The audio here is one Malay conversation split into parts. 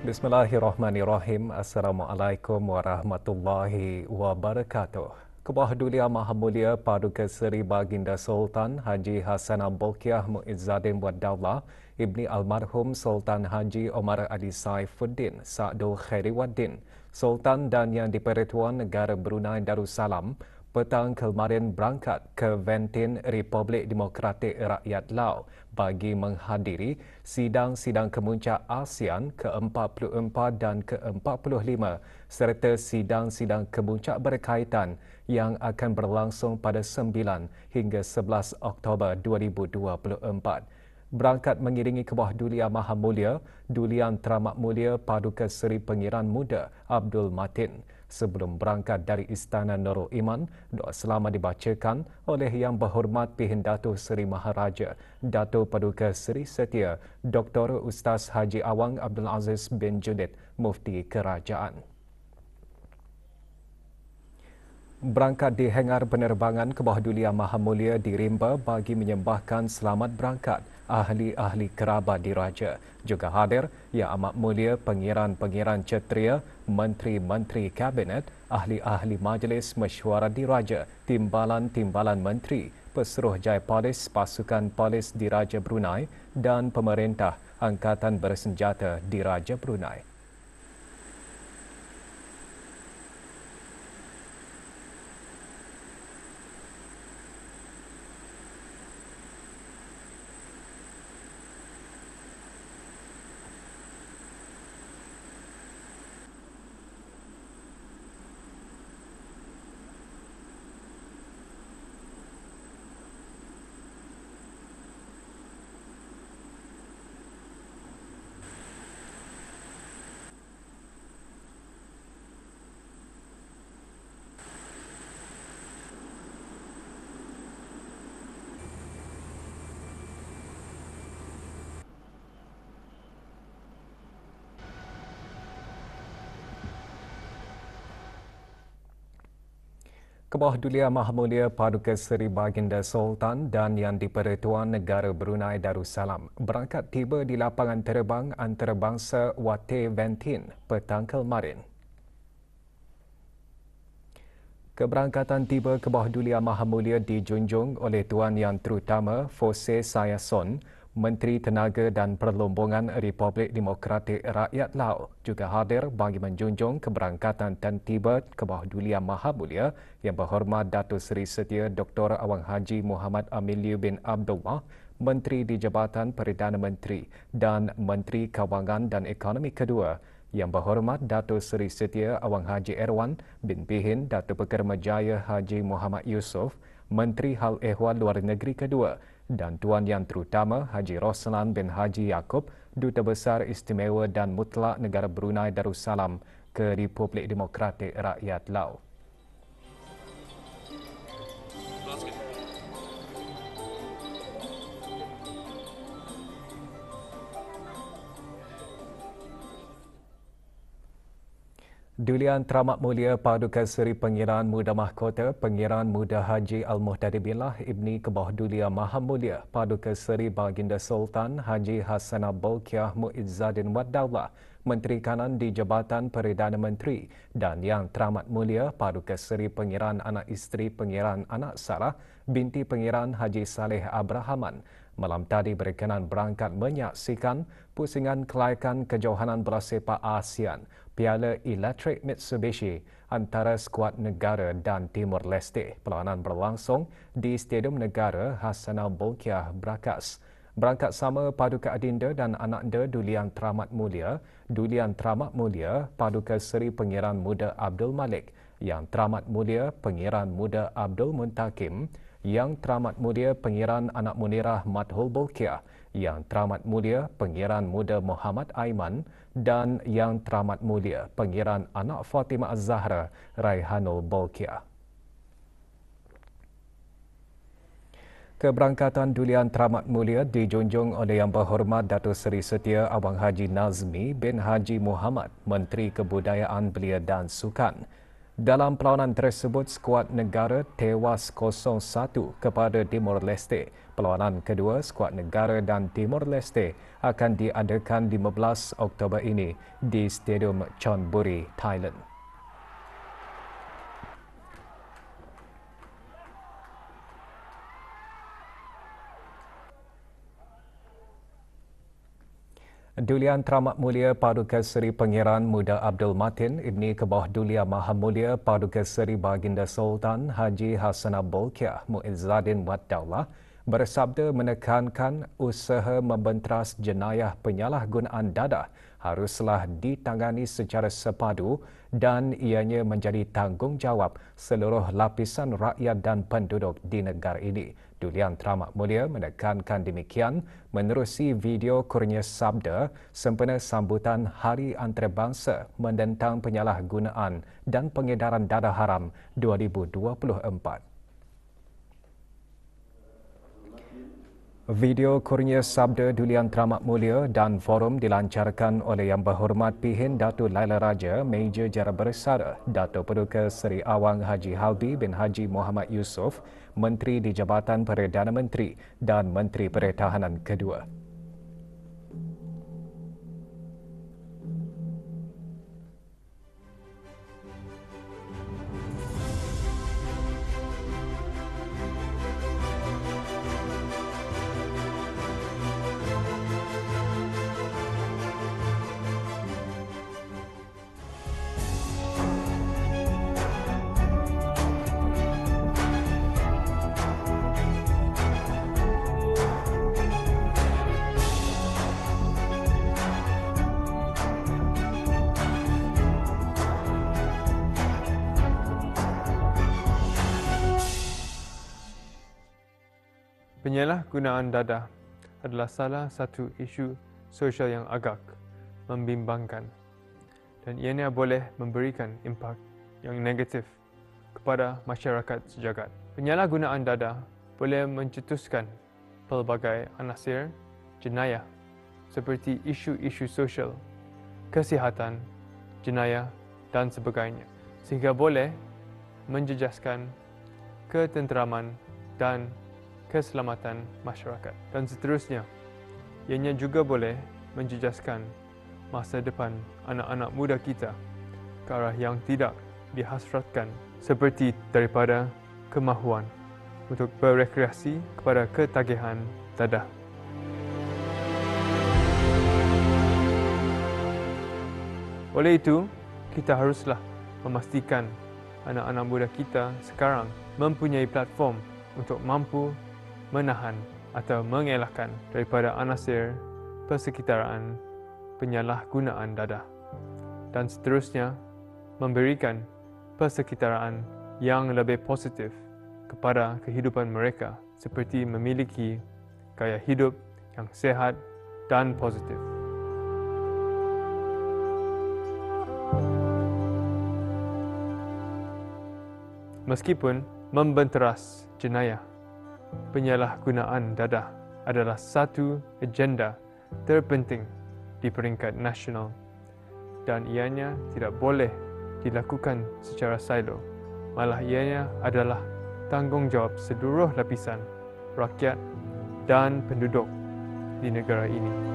Bismillahirrahmanirrahim. Assalamualaikum warahmatullahi wabarakatuh. Kebah Dulia Maha Mulia Paduka Seri Baginda Sultan Haji Hassanal Bolkiah Muizzaddin Waddaullah Ibni Almarhum Sultan Haji Omar Ali Saifuddin Sa'dul Khairiwaddin Sultan dan Yang di-Pertuan Negara Brunei Darussalam petang kemarin berangkat ke Ventin Republik Demokratik Rakyat Lao bagi menghadiri sidang-sidang kemuncak ASEAN ke-44 dan ke-45 serta sidang-sidang kemuncak berkaitan yang akan berlangsung pada 9 hingga 11 Oktober 2024. Berangkat mengiringi Kebah Dulia Maha Mulia, Dulian Teramat Mulia Paduka Seri Pengiran Muda Abdul Matin. Sebelum berangkat dari Istana Nurul Iman, doa selamat dibacakan oleh Yang Berhormat Pihin Datuk Seri Maharaja, Datuk Paduka Seri Setia, Dr. Ustaz Haji Awang Abdul Aziz bin Junid, Mufti Kerajaan. Berangkat di hangar penerbangan Kebah Dulia Maha Mulia di Rimba bagi menyembahkan selamat berangkat ahli-ahli kerabat diraja. Juga hadir Yang Amat Mulia Pengiran-Pengiran Kshatriya, Menteri-Menteri Kabinet, ahli-ahli Majlis Mesyuarat Diraja, Timbalan-Timbalan Menteri, Pesuruhjaya Polis Pasukan Polis Diraja Brunei dan Pemerintah Angkatan Bersenjata Diraja Brunei. Kebah Dulia Maha Mulia Paduka Seri Baginda Sultan dan Yang di-Pertuan Negara Brunei Darussalam berangkat tiba di lapangan terbang antarabangsa Wate Ventin petang kemarin. Keberangkatan tiba Kebah Dulia Maha Mulia dijunjung oleh Tuan Yang Terutama Fose Sayason, Menteri Tenaga dan Perlombongan Republik Demokratik Rakyat Lao, juga hadir bagi menjunjung keberangkatan dan tiba Kebah Dulia Maha Mulia Yang Berhormat Datuk Seri Setia Dr. Awang Haji Muhammad Amirliu bin Abdullah, Menteri di Jabatan Perdana Menteri dan Menteri Kawangan dan Ekonomi kedua, Yang Berhormat Datuk Seri Setia Awang Haji Erwan bin Pihin Datuk Pekermajaya Haji Muhammad Yusof, Menteri Hal Ehwal Luar Negeri kedua, dan Tuan Yang Terutama Haji Roslan bin Haji Yaakob, Duta Besar Istimewa dan Mutlak Negara Brunei Darussalam ke Republik Demokratik Rakyat Lao. Dulian Teramat Mulia Paduka Seri Pengiran Muda Mahkota Pengiran Muda Haji Al-Muhtadi Billah Ibni Kebah Dulia Maha Mulia Paduka Seri Baginda Sultan Haji Hassanal Bolkiah Muizzaddin Waddaullah, Menteri Kanan di Jabatan Perdana Menteri, dan Yang Teramat Mulia Paduka Seri Pengiran Anak Isteri Pengiran Anak Sarah binti Pengiran Haji Saleh Abrahaman malam tadi berkenan berangkat menyaksikan pusingan kelayakan kejohanan bola sepak ASEAN Piala Elektrik Mitsubishi antara skuad negara dan Timur Leste. Perlawanan berlangsung di Stadium Negara Hassanal Bolkiah Brakas. Berangkat sama Paduka Adinda dan Anakda Dulian Teramat Mulia, Dulian Teramat Mulia Paduka Seri Pengiran Muda Abdul Malik, Yang Teramat Mulia Pengiran Muda Abdul Muntakim, Yang Teramat Mulia Pengiran Anak Munirah Madhul Bolkiah, Yang Teramat Mulia Pengiran Muda Muhammad Aiman, dan Yang Teramat Mulia Pengiran Anak Fatimah Az-Zahra Raihanul Bolkiah. Keberangkatan Dulian Teramat Mulia dijunjung oleh Yang Berhormat Datuk Seri Setia Awang Haji Nazmi bin Haji Muhammad, Menteri Kebudayaan Belia dan Sukan. Dalam perlawanan tersebut, skuad negara tewas 0-1 kepada Timor Leste. Perlawanan kedua skuad negara dan Timor Leste akan diadakan 15 Oktober ini di Stadium Chonburi, Thailand. Dulian Teramat Mulia Paduka Seri Pangeran Muda Abdul Matin Ibni Kebawah Dulia Maha Mulia Paduka Seri Baginda Sultan Haji Hassanah Bolkiah Muizzaddin Wad Daulah bersabda menekankan usaha membenteras jenayah penyalahgunaan dadah haruslah ditangani secara sepadu dan ianya menjadi tanggungjawab seluruh lapisan rakyat dan penduduk di negara ini. Dulian Teramat Mulia menekankan demikian menerusi video kurnia sabda sempena sambutan Hari Antarabangsa menentang penyalahgunaan dan pengedaran dadah haram 2024. Video kurnia sabda Dulian Teramat Mulia dan forum dilancarkan oleh Yang Berhormat Pihin Datuk Laila Raja, Major Jara Bersara, Datuk Paduka Seri Awang Haji Halbi bin Haji Muhammad Yusof, Menteri di Jabatan Perdana Menteri dan Menteri Pertahanan kedua. Penyalahgunaan dadah adalah salah satu isu sosial yang agak membimbangkan dan ianya boleh memberikan impak yang negatif kepada masyarakat sejagat. Penyalahgunaan dadah boleh mencetuskan pelbagai anasir jenayah seperti isu-isu sosial, kesihatan, jenayah dan sebagainya, sehingga boleh menjejaskan ketenteraman dan keselamatan masyarakat. Dan seterusnya, ianya juga boleh menjejaskan masa depan anak-anak muda kita ke arah yang tidak dihasratkan, seperti daripada kemahuan untuk berekreasi kepada ketagihan dadah. Oleh itu, kita haruslah memastikan anak-anak muda kita sekarang mempunyai platform untuk mampu menahan atau mengelakkan daripada anasir persekitaran penyalahgunaan dadah dan seterusnya memberikan persekitaran yang lebih positif kepada kehidupan mereka seperti memiliki gaya hidup yang sehat dan positif. Meskipun membenteras jenayah penyalahgunaan dadah adalah satu agenda terpenting di peringkat nasional dan ianya tidak boleh dilakukan secara silo, malah ianya adalah tanggungjawab seluruh lapisan rakyat dan penduduk di negara ini.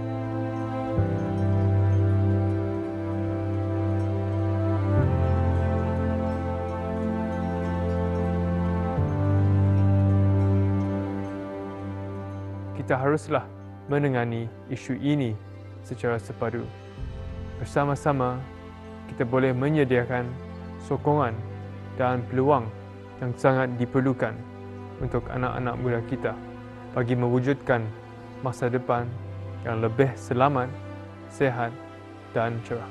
Kita haruslah menangani isu ini secara sepadu. Bersama-sama, kita boleh menyediakan sokongan dan peluang yang sangat diperlukan untuk anak-anak muda kita bagi mewujudkan masa depan yang lebih selamat, sehat dan cerah.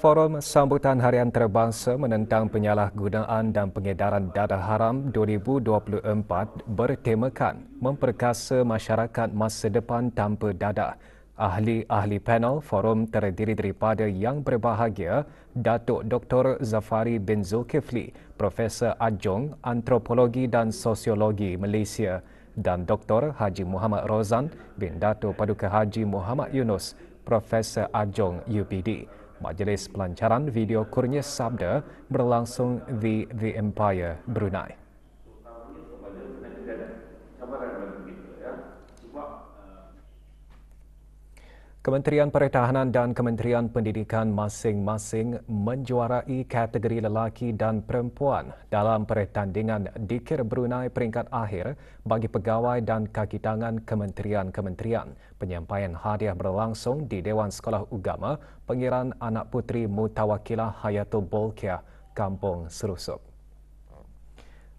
Forum Sambutan Harian Antarabangsa menentang penyalahgunaan dan pengedaran darah haram 2024 bertemakan memperkasa masyarakat masa depan tanpa dadah. Ahli-ahli panel forum terdiri daripada yang berbahagia Datuk Dr. Zafari bin Zulkifli, Profesor Adjung Antropologi dan Sosiologi Malaysia dan Dr. Haji Muhammad Rozan bin Datuk Paduka Haji Muhammad Yunus, Profesor Adjung UPD. Majlis pelancaran video Kurnia Sabda berlangsung di The Empire, Brunei. Kementerian Pertahanan dan Kementerian Pendidikan masing-masing menjuarai kategori lelaki dan perempuan dalam pertandingan Dikir Brunei peringkat akhir bagi pegawai dan kaki tangan kementerian-kementerian. Penyampaian hadiah berlangsung di Dewan Sekolah Ugama Pengiran Anak Puteri Mutawakilah Hayatul Bolkiah, Kampung Serusup.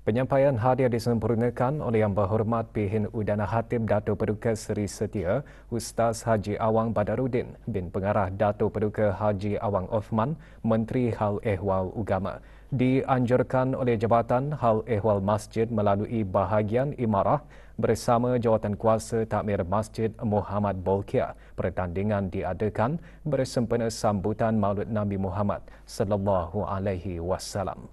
Penyampaian hadiah disempurnakan oleh Yang Berhormat Pihin Udana Hatib Dato' Paduka Seri Setia Ustaz Haji Awang Badarudin bin Pengarah Dato' Paduka Haji Awang Othman, Menteri Hal Ehwal Ugama. Dianjurkan oleh Jabatan Hal Ehwal Masjid melalui bahagian imarah bersama Jawatankuasa Takmir Masjid Muhammad Bolkiah. Pertandingan diadakan bersempena sambutan Maulid Nabi Muhammad sallallahu alaihi wasallam.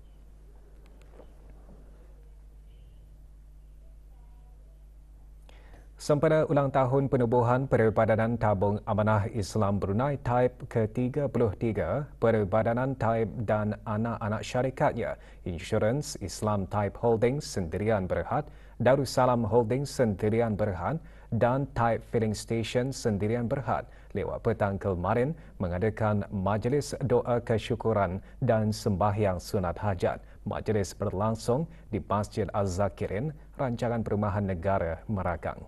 Sempena ulang tahun penubuhan Perbadanan Tabung Amanah Islam Brunei Type ke-33, Perbadanan Type dan anak-anak syarikatnya, Insurans Islam Type Holdings Sendirian Berhad, Darussalam Holdings Sendirian Berhad dan Type Filling Station Sendirian Berhad lewat petang kemarin mengadakan majlis doa kesyukuran dan sembahyang sunat hajat. Majlis berlangsung di Masjid Az-Zakirin, Rancangan Perumahan Negara, Merakang.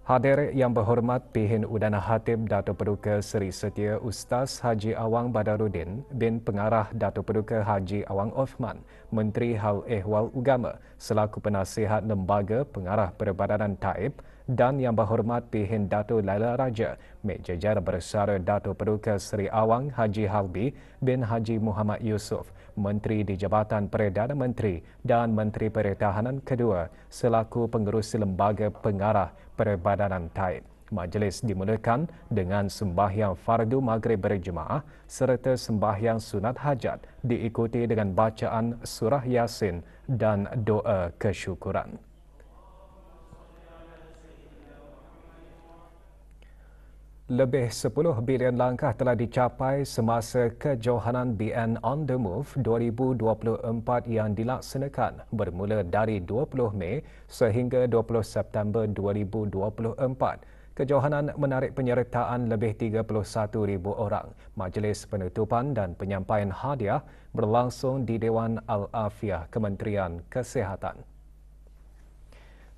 Hadir Yang Berhormat Pihin Udana Hatib Dato' Paduka Seri Setia Ustaz Haji Awang Badarudin bin Pengarah Dato' Paduka Haji Awang Othman, Menteri Hal Ehwal Ugama selaku penasihat Lembaga Pengarah Perbadanan Taib dan Yang Berhormat Pihin Dato' Laila Raja, Mejajar Bersara Dato' Paduka Seri Awang Haji Halbi bin Haji Muhammad Yusof, Menteri di Jabatan Perdana Menteri dan Menteri Pertahanan kedua selaku pengerusi Lembaga Pengarah Perbadanan Taib. Majlis dimulakan dengan sembahyang fardu maghrib berjemaah serta sembahyang sunat hajat diikuti dengan bacaan surah Yasin dan doa kesyukuran. Lebih 10 bilion langkah telah dicapai semasa kejohanan BN On The Move 2024 yang dilaksanakan bermula dari 20 Mei sehingga 20 September 2024. Kejohanan menarik penyertaan lebih 31,000 orang. Majlis penutupan dan penyampaian hadiah berlangsung di Dewan Al-Afiah Kementerian Kesihatan.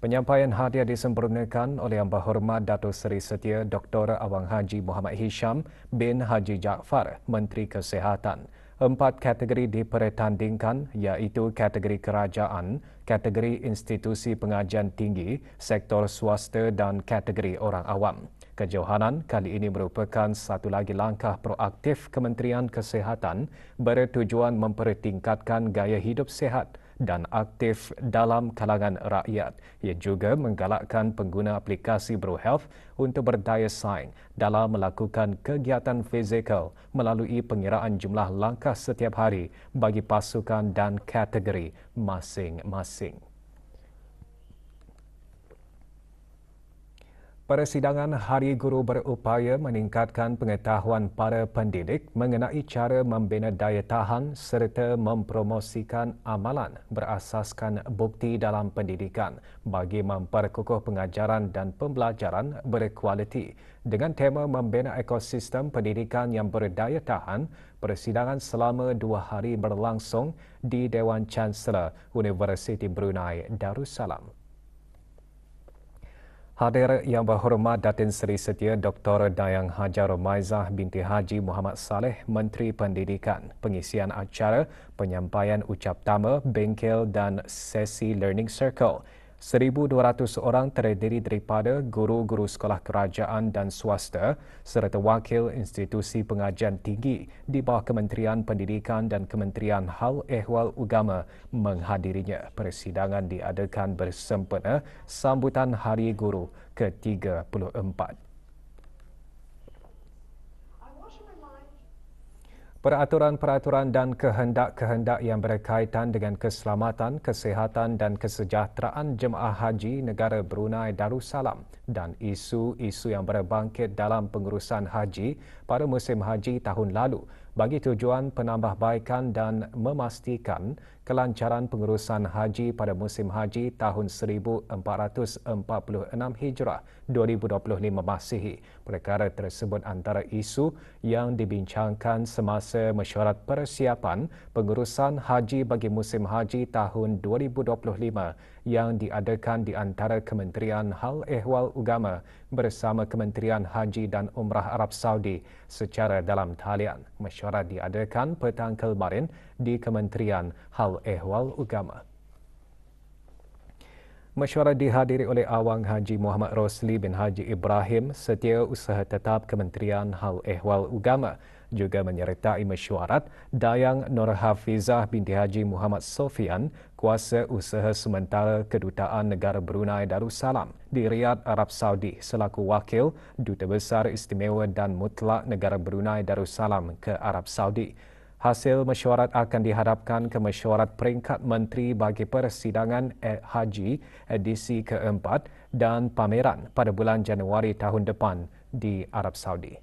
Penyampaian hadiah disempurnakan oleh Yang Berhormat Dato' Seri Setia Dr. Awang Haji Muhammad Hisham bin Haji Jaafar, Menteri Kesihatan. 4 kategori dipertandingkan iaitu kategori kerajaan, kategori institusi pengajian tinggi, sektor swasta dan kategori orang awam. Kejohanan kali ini merupakan satu lagi langkah proaktif Kementerian Kesihatan bertujuan mempertingkatkan gaya hidup sihat dan aktif dalam kalangan rakyat. Ia juga menggalakkan pengguna aplikasi BroHealth untuk berdaya saing dalam melakukan kegiatan fizikal melalui pengiraan jumlah langkah setiap hari bagi pasukan dan kategori masing-masing. Persidangan Hari Guru berupaya meningkatkan pengetahuan para pendidik mengenai cara membina daya tahan serta mempromosikan amalan berasaskan bukti dalam pendidikan bagi memperkukuh pengajaran dan pembelajaran berkualiti. Dengan tema membina ekosistem pendidikan yang berdaya tahan, persidangan selama 2 hari berlangsung di Dewan Chancellor Universiti Brunei Darussalam. Hadir Yang Berhormat Datin Seri Setia Dr. Dayang Hajar Romaizah binti Haji Muhammad Saleh, Menteri Pendidikan. Pengisian acara, penyampaian ucap tama, bengkel dan sesi Learning Circle. 1,200 orang terdiri daripada guru-guru sekolah kerajaan dan swasta serta wakil institusi pengajian tinggi di bawah Kementerian Pendidikan dan Kementerian Hal Ehwal Agama menghadirinya. Persidangan diadakan bersempena sambutan Hari Guru ke-34. Peraturan-peraturan dan kehendak-kehendak yang berkaitan dengan keselamatan, kesihatan dan kesejahteraan jemaah haji negara Brunei Darussalam dan isu-isu yang berbangkit dalam pengurusan haji pada musim haji tahun lalu bagi tujuan penambahbaikan dan memastikan kelancaran pengurusan haji pada musim haji tahun 1446 Hijrah 2025 Masihi. Perkara tersebut antara isu yang dibincangkan semasa mesyuarat persiapan pengurusan haji bagi musim haji tahun 2025 yang diadakan di antara Kementerian Hal Ehwal Agama bersama Kementerian Haji dan Umrah Arab Saudi secara dalam talian. Mesyuarat diadakan petang kemarin di Kementerian Hal Ehwal Agama. Mesyuarat dihadiri oleh Awang Haji Muhammad Rosli bin Haji Ibrahim, Setiausaha Tetap Kementerian Hal Ehwal Agama. Juga menyertai mesyuarat Dayang Nur Hafizah binti Haji Muhammad Sofian, Kuasa Usaha Sementara Kedutaan Negara Brunei Darussalam di Riyadh, Arab Saudi selaku Wakil Duta Besar Istimewa dan Mutlak Negara Brunei Darussalam ke Arab Saudi. Hasil mesyuarat akan dihadapkan ke mesyuarat peringkat Menteri bagi Persidangan Haji edisi keempat dan pameran pada bulan Januari tahun depan di Arab Saudi.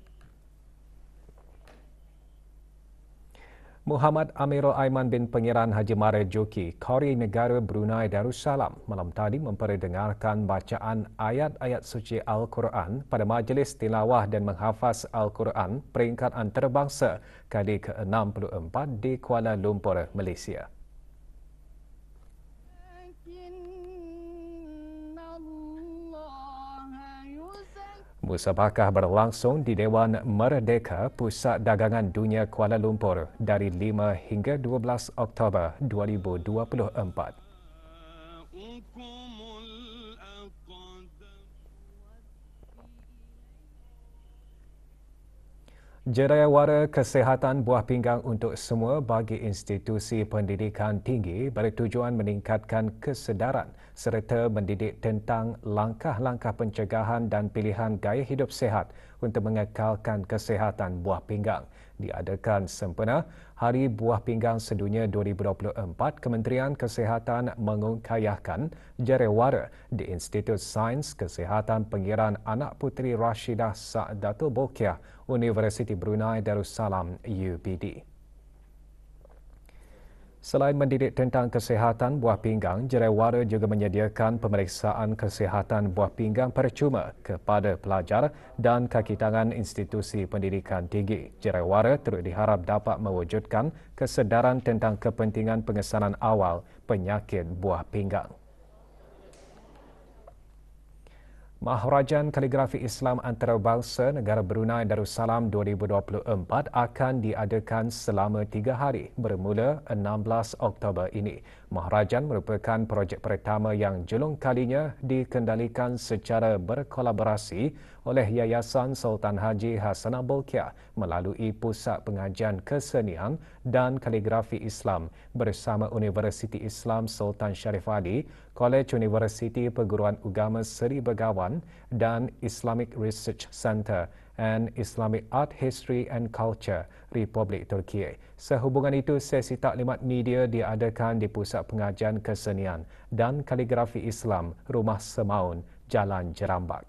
Muhammad Amirul Aiman bin Pangeran Haji Mara Joki, Qari Negara Brunei Darussalam malam tadi memperdengarkan bacaan ayat-ayat suci Al-Quran pada majlis tilawah dan menghafaz Al-Quran peringkat antarabangsa kali ke-64 di Kuala Lumpur, Malaysia. Musabakah berlangsung di Dewan Merdeka Pusat Dagangan Dunia Kuala Lumpur dari 5 hingga 12 Oktober 2024. Jarawara Kesihatan Buah Pinggang untuk Semua bagi institusi pendidikan tinggi bertujuan meningkatkan kesedaran serta mendidik tentang langkah-langkah pencegahan dan pilihan gaya hidup sihat untuk mengekalkan kesihatan buah pinggang. Diadakan sempena Hari Buah Pinggang Sedunia 2024, Kementerian Kesihatan mengungkayahkan jarawara di Institut Sains Kesihatan Pengiran Anak Puteri Rashidah Sa'datul Bolkiah, Universiti Brunei Darussalam UBD. Selain mendidik tentang kesihatan buah pinggang, jarawara juga menyediakan pemeriksaan kesihatan buah pinggang percuma kepada pelajar dan kaki tangan institusi pendidikan tinggi. Jarawara turut diharap dapat mewujudkan kesedaran tentang kepentingan pengesanan awal penyakit buah pinggang. Maharajan Kaligrafi Islam Antarabangsa Negara Brunei Darussalam 2024 akan diadakan selama 3 hari bermula 16 Oktober ini. Maharajan merupakan projek pertama yang julung kalinya dikendalikan secara berkolaborasi oleh Yayasan Sultan Haji Hassanah Bolkiah melalui Pusat Pengajian Kesenian dan Kaligrafi Islam bersama Universiti Islam Sultan Sharif Ali, Kolej Universiti Perguruan Agama Seri Begawan dan Islamic Research Centre and Islamic Art History and Culture Republik Turki. Sehubungan itu, sesi taklimat media diadakan di Pusat Pengajian Kesenian dan Kaligrafi Islam Rumah Semaun, Jalan Jerambak.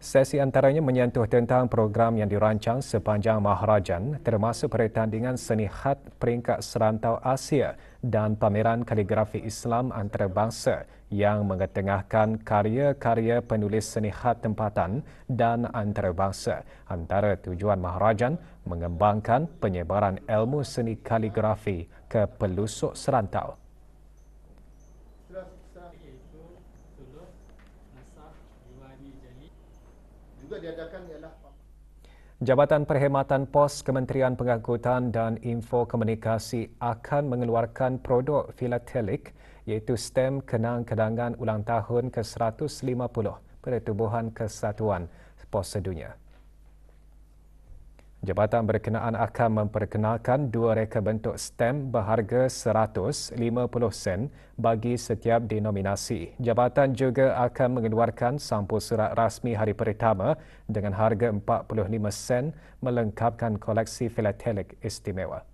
Sesi antaranya menyentuh tentang program yang dirancang sepanjang Maharajan termasuk pertandingan seni khat peringkat serantau Asia dan pameran kaligrafi Islam antarabangsa yang mengetengahkan karya-karya penulis seni khat tempatan dan antarabangsa. Antara tujuan Maharajan mengembangkan penyebaran ilmu seni kaligrafi ke pelosok serantau. Juga diadakan ialah Jabatan Perkhidmatan Pos Kementerian Pengangkutan dan Info Komunikasi akan mengeluarkan produk filatelik iaitu stem kenang-kenangan ulang tahun ke-150 Pertubuhan Kesatuan Pos Sedunia. Jabatan berkenaan akan memperkenalkan 2 reka bentuk stem berharga 150 sen bagi setiap denominasi. Jabatan juga akan mengeluarkan sampul surat rasmi hari pertama dengan harga 45 sen melengkapkan koleksi filatelik istimewa.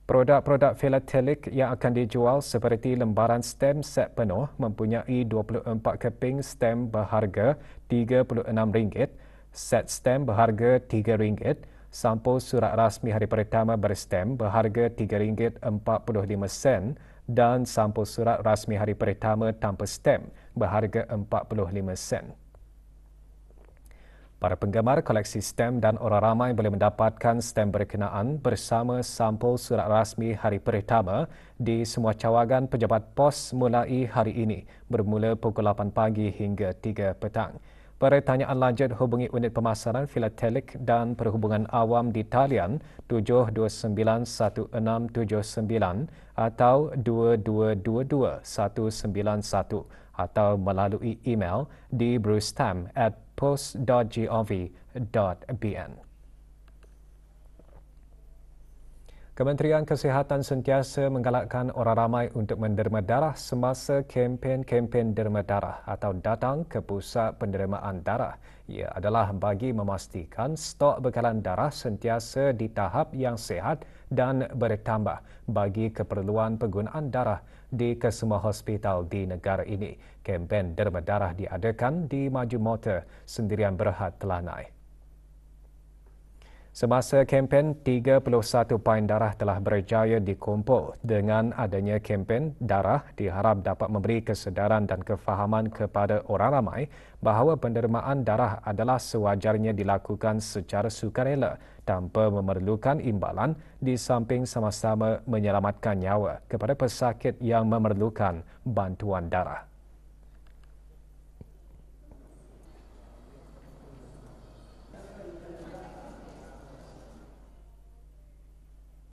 Produk-produk filatelik yang akan dijual seperti lembaran stem set penuh mempunyai 24 keping stem berharga RM36, set stem berharga RM3, sampul surat rasmi hari pertama berstem berharga RM3.45 dan sampul surat rasmi hari pertama tanpa stem berharga RM45. Para penggemar koleksi stem dan orang ramai boleh mendapatkan stem berkenaan bersama sampul surat rasmi hari pertama di semua cawangan pejabat pos mulai hari ini bermula pukul 8 pagi hingga 3 petang. Pertanyaan lanjut hubungi unit pemasaran filatelik dan perhubungan awam di talian 7291679 atau 2222 191 atau melalui email di brewstam@post.gov.bn. Kementerian Kesihatan sentiasa menggalakkan orang ramai untuk menderma darah semasa kempen-kempen derma darah atau datang ke pusat penerimaan darah. Ia adalah bagi memastikan stok bekalan darah sentiasa di tahap yang sihat dan bertambah bagi keperluan penggunaan darah di kesemua hospital di negara ini. Kempen derma darah diadakan di Maju Motor Sendirian Berhad Telanai. Semasa kempen, 31 pain darah telah berjaya dikumpul. Dengan adanya kempen, darah diharap dapat memberi kesedaran dan kefahaman kepada orang ramai bahawa pendermaan darah adalah sewajarnya dilakukan secara sukarela tanpa memerlukan imbalan di samping sama-sama menyelamatkan nyawa kepada pesakit yang memerlukan bantuan darah.